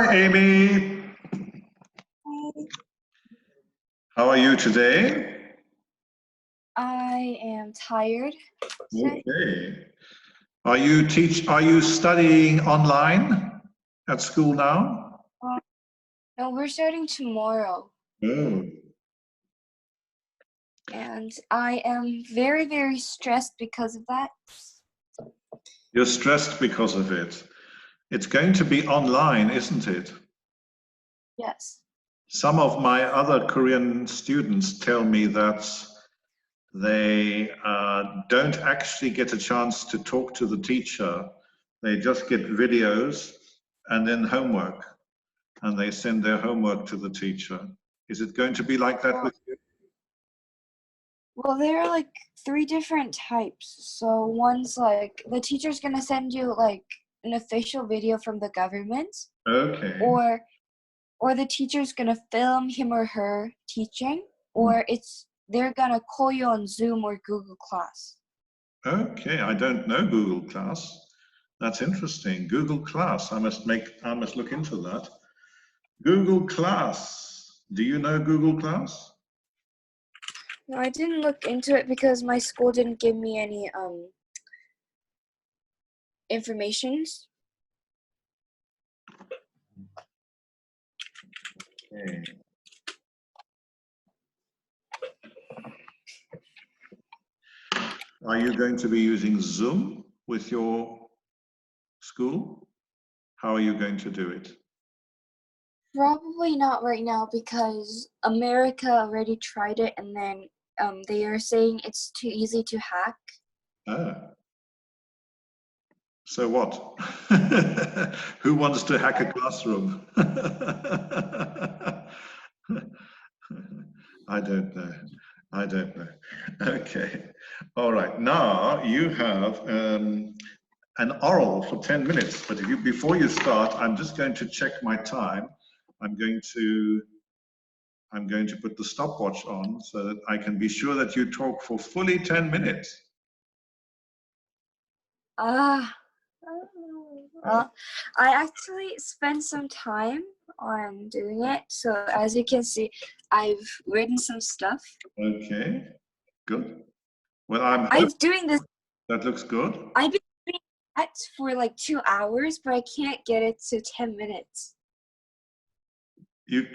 Hi, Amy. Hi. How are you today? I am tired today. Okay. Are you studying online at school now? No, we're starting tomorrow. Oh. And I am very, very stressed because of that. You're stressed because of it. It's going to be online, isn't it? Yes. Some of my other Korean students tell me that they don't actually get a chance to talk to the teacher. They just get videos and then homework, and they send their homework to the teacher. Is it going to be like that with you? Well, there are like 3 different types. So one's like the teacher's gonna send you like an official video from the government, Okay. or the teacher's gonna film him or her teaching, or they're gonna call you on Zoom or Google Class. Okay, I don't know Google Class. That's interesting. Google Class. I must look into that. Google Class. Do you know Google Class? No, I didn't look into it because my school didn't give me any informations. Okay. Are you going to be using Zoom with your school? How are you going to do it? Probably not right now because America already tried it, and then they are saying it's too easy to hack. Ah. So what? Who wants to hack a classroom? I don't know. I don't know. Okay. All right. Now you have an oral for 10 minutes, but before you start, I'm just going to check my time. I'm going to put the stopwatch on so that I can be sure that you talk for fully 10 minutes. Well, I actually spent some time on doing it. So as you can see, I've written some stuff. Okay, good. Well, I'm doing this. That looks good. I've been doing that for like 2 hours, but I can't get it to 10 minutes. You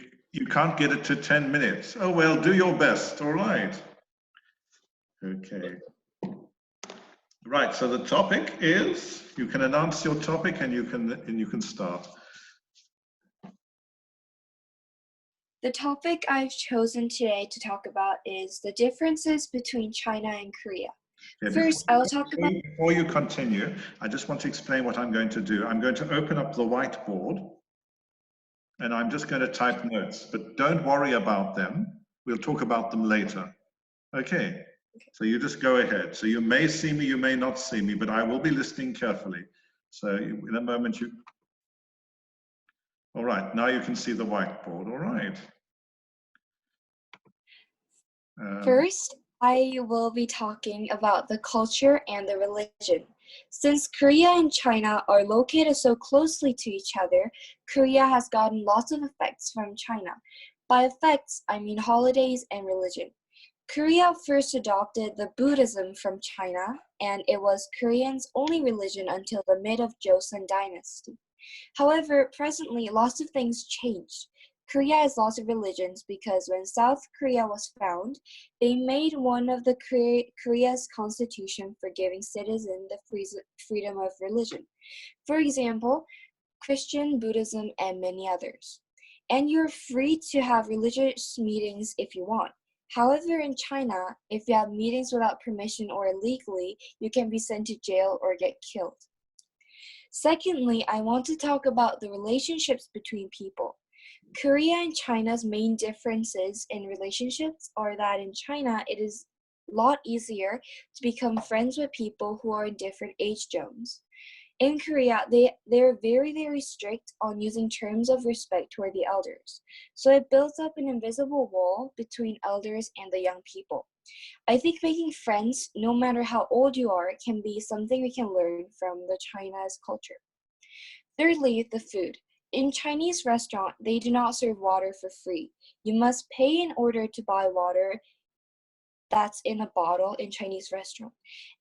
can't get it to 10 minutes. Oh, well, do your best. All right. Okay. Right, so the topic is, you can announce your topic and you can start. The topic I've chosen today to talk about is the differences between China and Korea. Okay, First, I'll talk about... Before you continue, I just want to explain what I'm going to do. I'm going to open up the whiteboard and I'm just going to type notes, but don't worry about them. We'll talk about them later. Okay, so you just go ahead. So you may see me, you may not see me, but I will be listening carefully. So in a moment you... All right, now you can see the whiteboard. All right. First, I will be talking about the culture and the religion. Since Korea and China are located so closely to each other, Korea has gotten lots of effects from China. By effects, I mean holidays and religion. Korea first adopted the Buddhism from China, and it was Koreans' only religion until the mid of Joseon dynasty. However, presently, lots of things changed. Korea has lots of religions because when South Korea was found, they made one of the Korea's constitution for giving citizens the freedom of religion. For example, Christian, Buddhism, and many others. And you're free to have religious meetings if you want. However, in China, if you have meetings without permission or illegally, you can be sent to jail or get killed. Secondly, I want to talk about the relationships between people. Korea and China's main differences in relationships are that in China, it is a lot easier to become friends with people who are in different age zones. In Korea, they're very, very strict on using terms of respect toward the elders. So it builds up an invisible wall between elders and the young people. I think making friends, no matter how old you are, can be something we can learn from the China's culture. Thirdly, the food. in Chinese restaurant, they do not serve water for free. You must pay in order to buy water that's in a bottle in Chinese restaurant.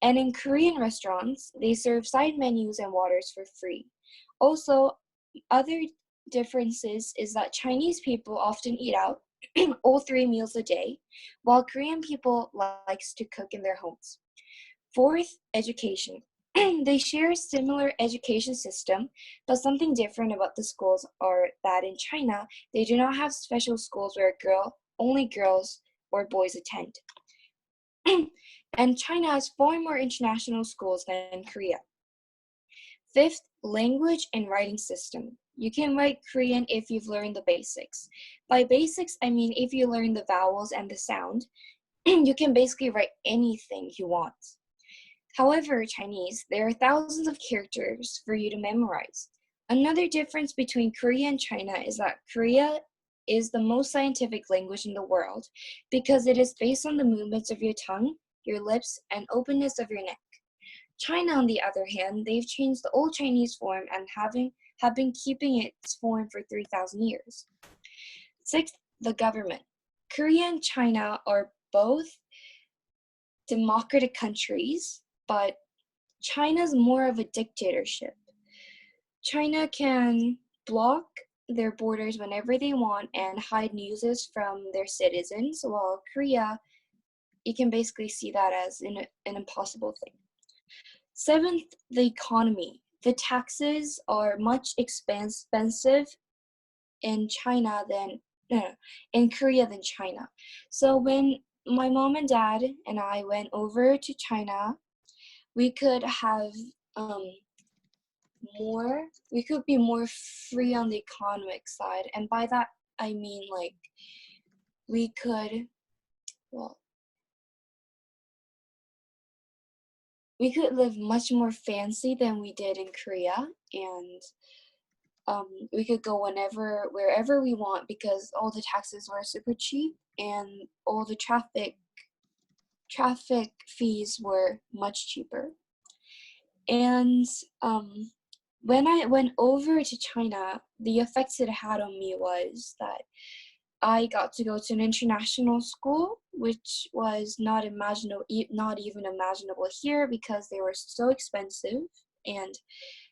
And in Korean restaurants, they serve side menus and waters for free. Also, other differences is that Chinese people often eat out all 3 meals a day, while Korean people likes to cook in their homes. Fourth, education. They share a similar education system, but something different about the schools are that in China, they do not have special schools where only girls or boys attend. And China has far more international schools than Korea. Fifth, language and writing system. You can write Korean if you've learned the basics. By basics, I mean if you learn the vowels and the sound, you can basically write anything you want. However, Chinese, there are thousands of characters for you to memorize. Another difference between Korea and China is that Korea is the most scientific language in the world because it is based on the movements of your tongue, your lips, and openness of your neck. China, on the other hand, they've changed the old Chinese form and have been keeping its form for 3,000 years. Sixth, the government. Korea and China are both democratic countries, but China's more of a dictatorship. China can block their borders whenever they want and hide news from their citizens, while Korea, you can basically see that as an impossible thing. Seventh, the economy. The taxes are much expensive in Korea than China. So when my mom and dad and I went over to China, we could have we could be more free on the economic side. And by that, I mean like we could live much more fancy than we did in Korea, and we could go wherever we want because all the taxes were super cheap and all the traffic fees were much cheaper. And when I went over to China, the effects it had on me was that I got to go to an international school, which was not even imaginable here because they were so expensive. And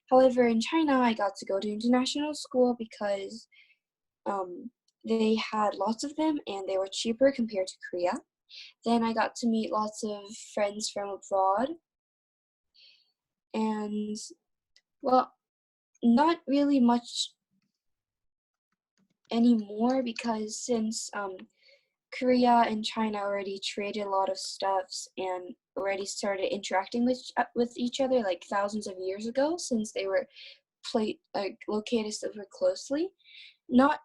however, in China, I got to go to international school because they had lots of them and they were cheaper compared to Korea. Then I got to meet lots of friends from abroad. And, well, not really much anymore because since Korea and China already traded a lot of stuffs and already started interacting with each other like thousands of years ago, since they were located super closely. Not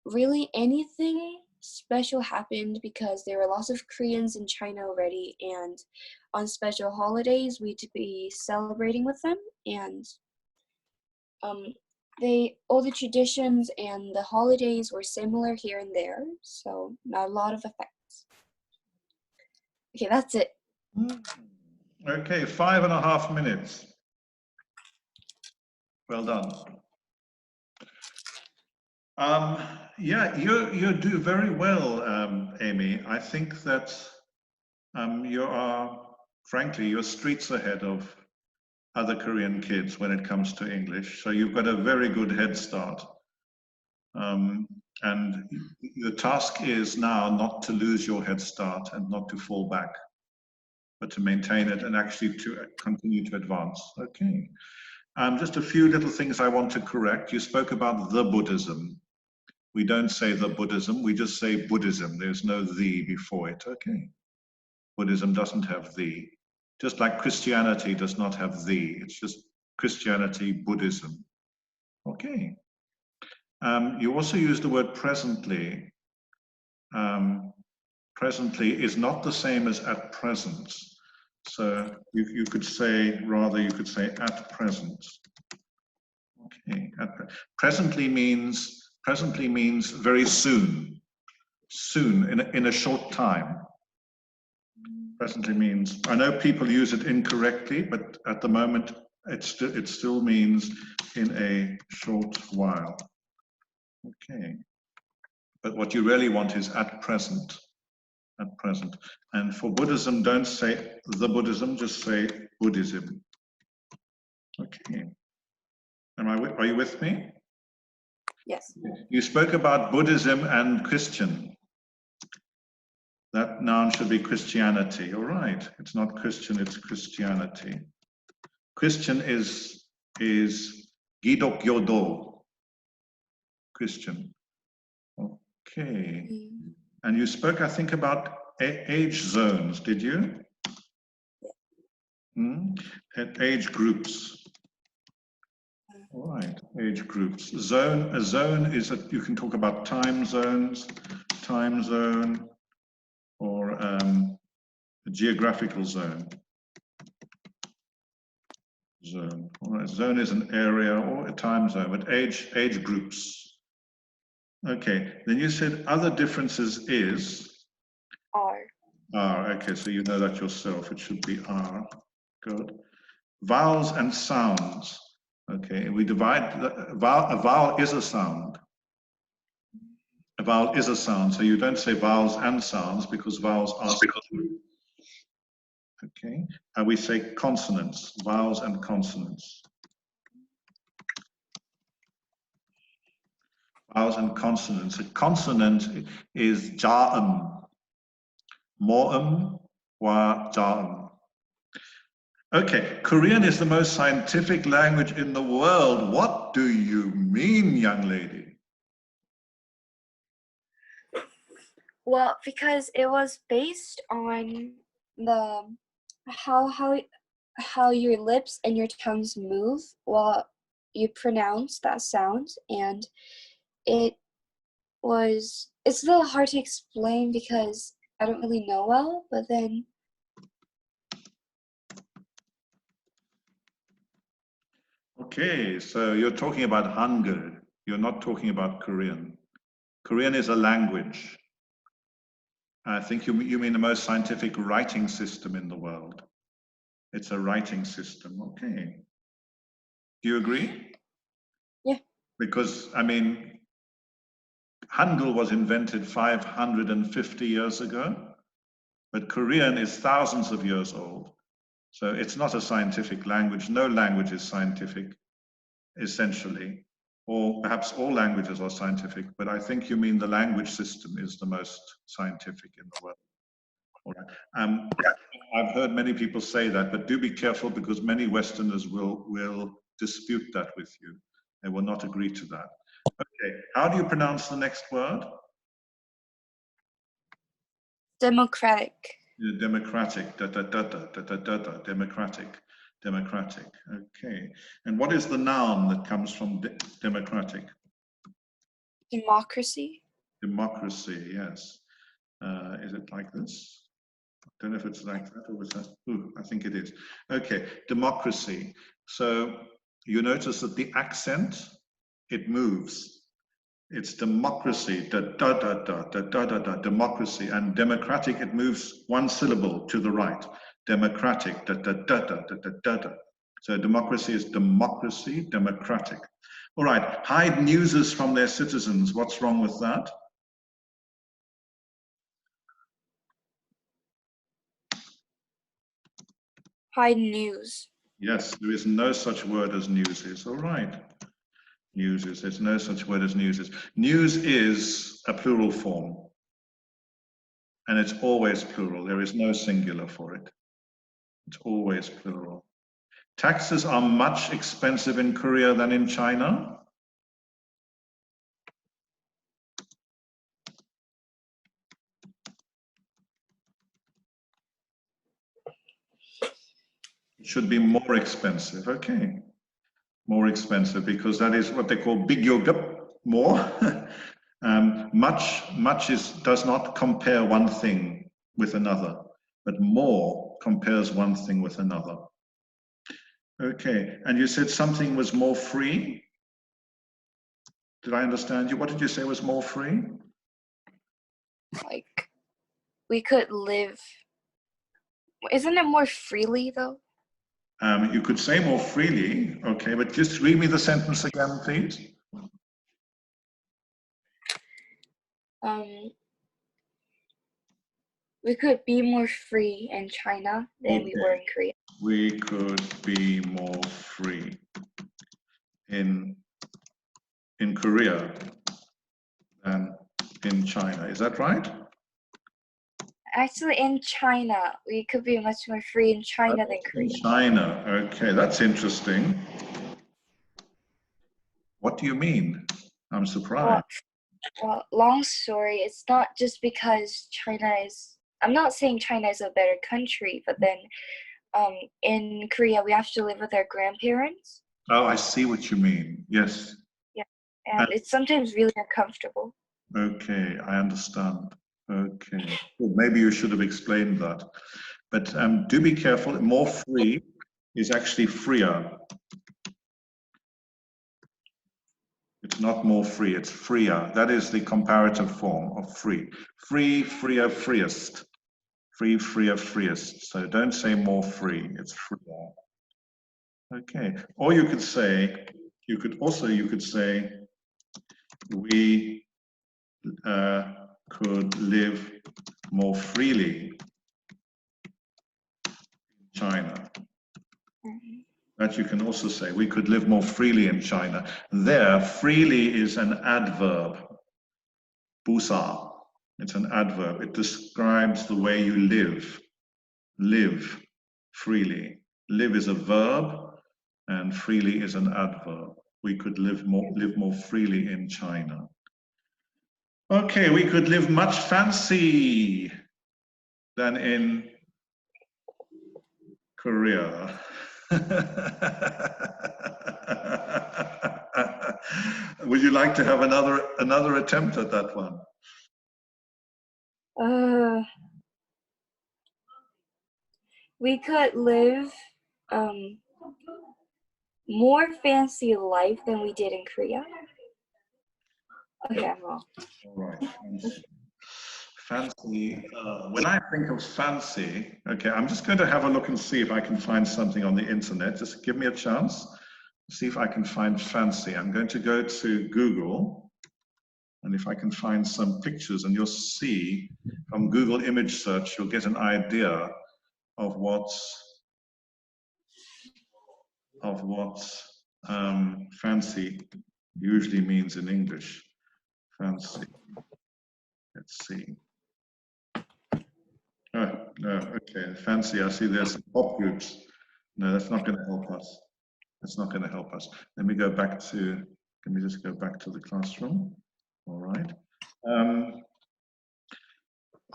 really anything special happened because there were lots of Koreans in China already, and on special holidays we'd be celebrating with them, and all the traditions and the holidays were similar here and there, so not a lot of effects. Okay, that's it. Okay, 5.5 minutes. Well done. Yeah, you do very well, Amy. I think that you're streets ahead of other Korean kids when it comes to English. So you've got a very good head start. And the task is now not to lose your head start and not to fall back, but to maintain it and actually to continue to advance. Okay. Just a few little things I want to correct. You spoke about the Buddhism. We don't say the Buddhism, we just say Buddhism. There's no the before it. Okay. Buddhism doesn't have the. Just like Christianity does not have the. It's just Christianity, Buddhism. Okay. You also use the word presently. Presently is not the same as at present. So you could say at present. Okay. Presently means very soon. Soon, in a short time. Presently means, I know people use it incorrectly, but at the moment It still means in a short while. Okay. But what you really want is at present. At present. And for Buddhism, don't say the Buddhism, just say Buddhism. Okay. Are you with me? Yes. You spoke about Buddhism and Christian. That noun should be Christianity. All right. It's not Christian, it's Christianity. Christian is Gidok Yodo. Christian. Okay. And you spoke, I think, about age zones, did you? At age groups. All right, age groups. A zone is you can talk about time zones, time zone, or a geographical zone. Zone. All right, zone is an area or a time zone, but age groups. Okay, then you said other differences is R. R. Okay, so you know that yourself. It should be R. Good. Vowels and sounds. Okay, we divide a vowel is a sound. A vowel is a sound, so you don't say vowels and sounds because vowels are. Okay, and we say consonants, vowels and consonants. Vowels and consonants. A consonant is ja'um, mo'um, wa ja'um. Okay, Korean is the most scientific language in the world. What do you mean, young lady? Well, because it was based on the how your lips and your tongues move while you pronounce that sound, and it's a little hard to explain because I don't really know well, but then Okay, so you're talking about Hangul. You're not talking about Korean. Korean is a language. I think you mean the most scientific writing system in the world. It's a writing system. Okay. Do you agree? yeah. Because, I mean, Hangul was invented 550 years ago, but Korean is thousands of years old. So it's not a scientific language. No language is scientific, essentially. Or perhaps all languages are scientific, but I think you mean the language system is the most scientific in the world. All right. I've heard many people say that, but do be careful because many Westerners will dispute that with you. They will not agree to that. Okay, how do you pronounce the next word? Democratic. Democratic, democratic, democratic. Okay, and what is the noun that comes from democratic? Democracy. Democracy, yes. Is it like this? I don't know if it's like that or was that. Ooh, I think it is. Okay, democracy. So you notice that the accent, it moves. It's democracy, democracy, and democratic, it moves one syllable to the right. Democratic, So democracy is democracy, democratic. All right, hide newses from their citizens. What's wrong with that? Hide news. Yes, there is no such word as newses. All right. Newses, there's no such word as newses. News is a plural form. And it's always plural. There is no singular for it. It's always plural. Taxes are much expensive in Korea than in China. It should be more expensive. Okay. More expensive because that is what they call big yoga, more. Much does not compare one thing with another, but more compares one thing with another. Okay, and you said something was more free. Did I understand you? What did you say was more free? Like we could live. Isn't it more freely though? You could say more freely, okay, but just read me the sentence again, please. We could be more free in China than we were in Korea. We could be more free in Korea than in China. Is that right? Actually, in China, we could be much more free in China than Korea. In China, okay, that's interesting. What do you mean? I'm surprised. Well, long story, it's not just because I'm not saying China is a better country, but then in Korea, we have to live with our grandparents. Oh, I see what you mean. Yes. Yeah, and it's sometimes really uncomfortable. Okay, I understand. Okay, well, maybe you should have explained that. But do be careful. More free is actually freer. It's not more free, it's freer. That is the comparative form of free. Free, freer, freest. Free, freer, freest. So don't say more free, it's freer. Okay, or you could say, you could say, we could live more freely in China. That you can also say, we could live more freely in China. There, freely is an adverb, busa. It's an adverb. It describes the way you live freely. Live is a verb, and freely is an adverb. We could live more freely in China. Okay, we could live much fancy than in Korea. Would you like to have another attempt at that one? We could live more fancy life than we did in Korea. Okay, I'm wrong. All right. Fancy. When I think of fancy, okay, I'm just going to have a look and see if I can find something on the internet. Just give me a chance. See if I can find fancy. I'm going to go to Google, and if I can find some pictures, and you'll see from Google image search, you'll get an idea of what fancy usually means in English. Fancy. Let's see. Oh, no, okay, fancy. I see there's pop groups. No, that's not going to help us. That's not going to help us. Let me just go back to the classroom. All right.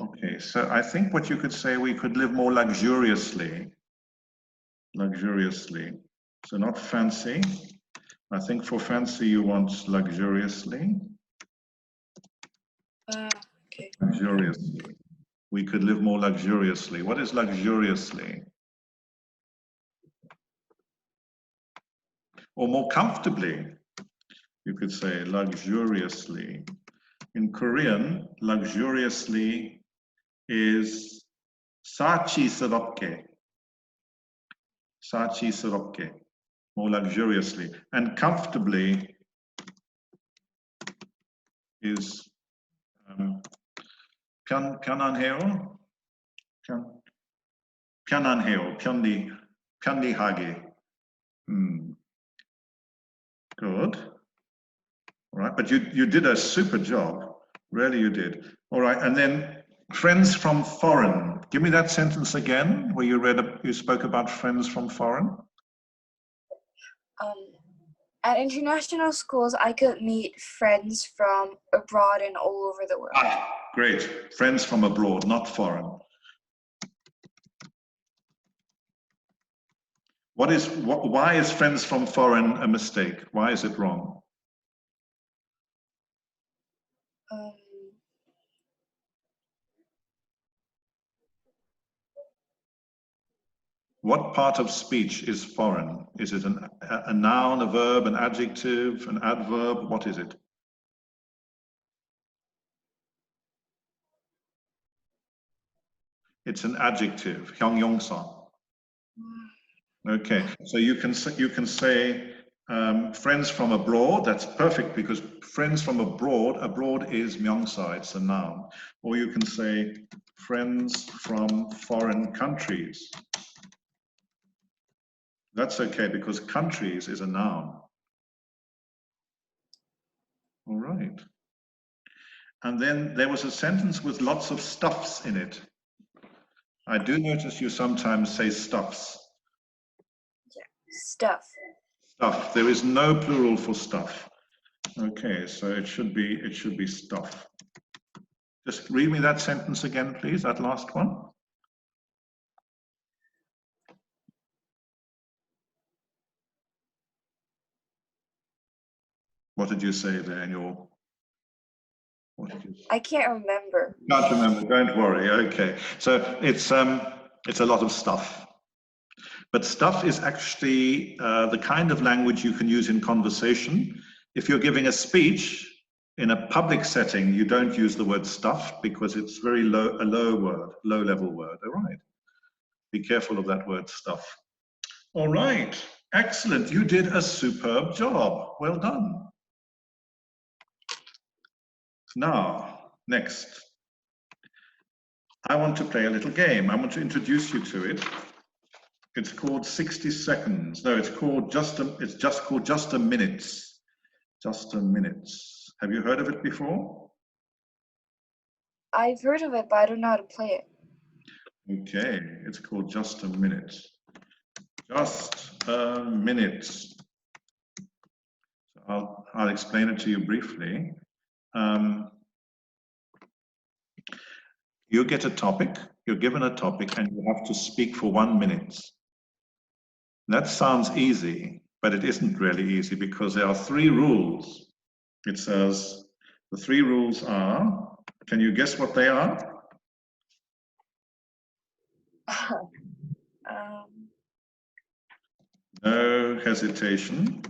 Okay, so I think what you could say, we could live more luxuriously. Luxuriously. So not fancy. I think for fancy you want luxuriously. Okay. Luxuriously. We could live more luxuriously. What is luxuriously? Or more comfortably. You could say luxuriously. In Korean, luxuriously is 사치스럽게. 사치스럽게. More luxuriously. And comfortably is 편안해요. 편안해요. 편리하게. Good. All right, but you did a super job. Really, you did. All right, and then friends from foreign. Give me that sentence again, where you spoke about friends from foreign. At international schools, I could meet friends from abroad and all over the world. Ah, great. Friends from abroad, not foreign. Why is friends from foreign a mistake? Why is it wrong? What part of speech is foreign? Is it a noun, a verb, an adjective, an adverb? What is it? It's an adjective, 형용사. Okay, so you can say friends from abroad. That's perfect because friends from abroad. Abroad is 명사, it's a noun. Or you can say friends from foreign countries. That's okay because countries is a noun. All right. And then there was a sentence with lots of stuffs in it. I do notice you sometimes say stuffs. Yeah. Stuff. Stuff. There is no plural for stuff. Okay, so it should be stuff. Just read me that sentence again, please, that last one. What did you say there in your, what did you say? I can't remember. Can't remember, don't worry, okay. So it's a lot of stuff. But stuff is actually the kind of language you can use in conversation. If you're giving a speech in a public setting, you don't use the word stuff because it's very low, a low word, low level word, all right? Be careful of that word stuff. All right, excellent. You did a superb job. Well done. Now, next, I want to play a little game. I want to introduce you to it. It's called 60 seconds. No, it's called called just a minutes. Just a minutes. Have you heard of it before? I've heard of it, but I don't know how to play it. Okay, it's called just a minute. Just a minute. So I'll explain it to you briefly. You get a topic, you're given a topic, and you have to speak for 1 minute. That sounds easy, but it isn't really easy because there are 3 rules. It says the 3 rules are, can you guess what they are? No hesitation,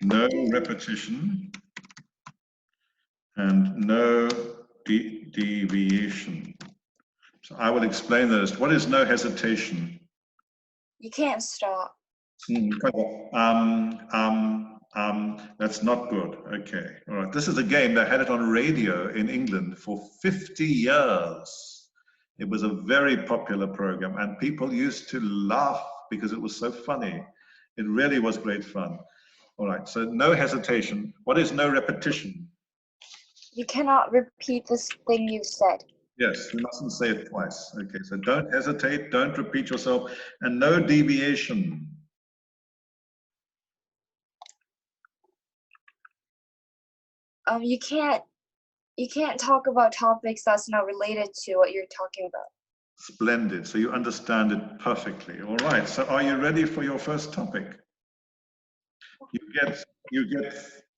no repetition, and no deviation. So I will explain those. What is no hesitation? You can't stop. That's not good. Okay, all right. This is a game that had it on radio in England for 50 years. It was a very popular program and people used to laugh because it was so funny. It really was great fun. All right, so no hesitation. What is no repetition? You cannot repeat this thing you said. Yes, you mustn't say it twice. Okay, so don't hesitate, don't repeat yourself, and no deviation. You can't talk about topics that's not related to what you're talking about. Splendid. So you understand it perfectly. All right. So are you ready for your first topic? You get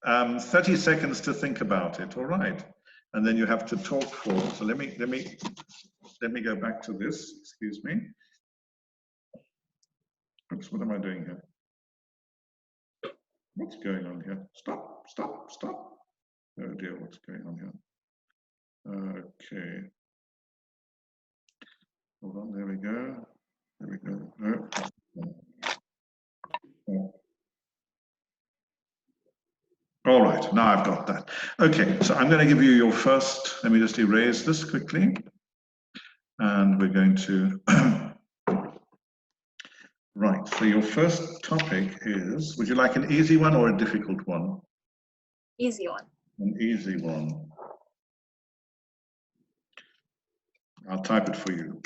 30 seconds to think about it. All right. And then you have to talk for. So let me go back to this. Excuse me. Oops, what am I doing here? What's going on here? Stop, stop, stop. Oh dear, what's going on here? Okay. Hold on, there we go. There we go. Oh. All right, now I've got that. Okay, so I'm going to give you your first, let me just erase this quickly. And we're going to, right, so your first topic is, would you like an easy one or a difficult one? Easy one. An easy one. I'll type it for you.